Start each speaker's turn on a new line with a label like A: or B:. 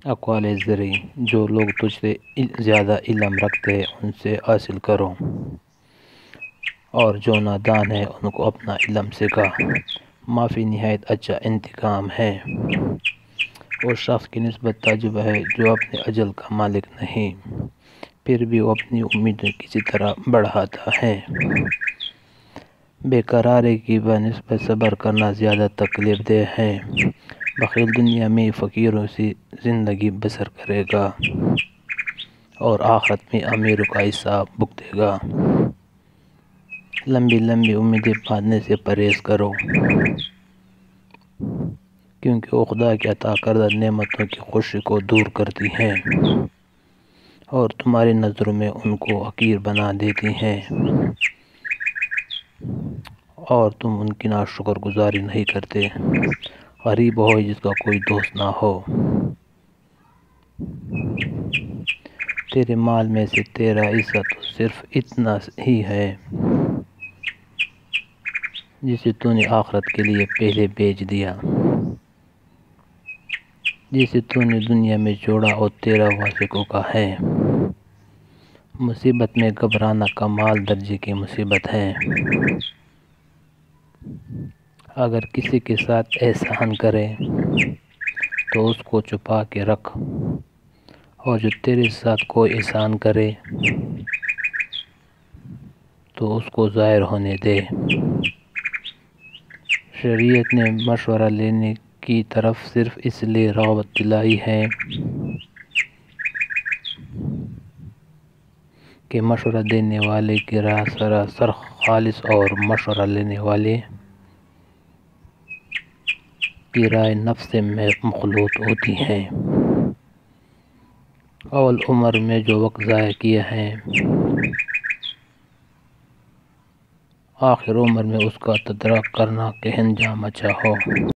A: اقوال زرعی: جو لوگ تجھ سے زیادہ علم رکھتے ہیں ان سے حاصل کرو، اور جو نادان ہیں ان کو اپنا علم سکھا۔ معافی نہایت اچھا انتقام ہے۔ اس شخص کی نسبت تعجب ہے جو اپنے اجل کا مالک نہیں، پھر بھی وہ اپنی امیدیں کسی طرح بڑھاتا ہے۔ بے قراری کی بنسبت صبر کرنا زیادہ تکلیف دہ ہے۔ بخیل دنیا میں فقیروں سی زندگی بسر کرے گا اور آخرت میں امیروں کا حساب بھگتے گا۔ لمبی لمبی امیدیں باندھنے سے پرہیز کرو، کیونکہ وہ خدا کی عطا کردہ نعمتوں کی خوشی کو دور کرتی ہیں اور تمہاری نظروں میں ان کو حقیر بنا دیتی ہیں، اور تم ان کی ناشکر گزاری نہیں کرتے۔ غریب ہو جس کا کوئی دوست نہ ہو۔ تیرے مال میں سے تیرا حصہ تو صرف اتنا ہی ہے جسے تو نے آخرت کے لیے پہلے بیچ دیا۔ جسے تو نے دنیا میں جوڑا اور تیرا واثقوں کا ہے۔ مصیبت میں گھبرانا کمال درجے کی مصیبت ہے۔ اگر کسی کے ساتھ احسان کرے تو اس کو چھپا کے رکھ، اور جو تیرے ساتھ کوئی احسان کرے تو اس کو ظاہر ہونے دے۔ شریعت نے مشورہ لینے کی طرف صرف اس لیے رغبت دلائی ہے کہ مشورہ دینے والے کی رائے سراسر خالص اور مشورہ لینے والے کی رائے نفس سے مخلوط ہوتی ہے۔ اول عمر میں جو وقت ضائع کیا ہے، آخر عمر میں اس کا تدارک کرنا کہ انجام اچھا ہو۔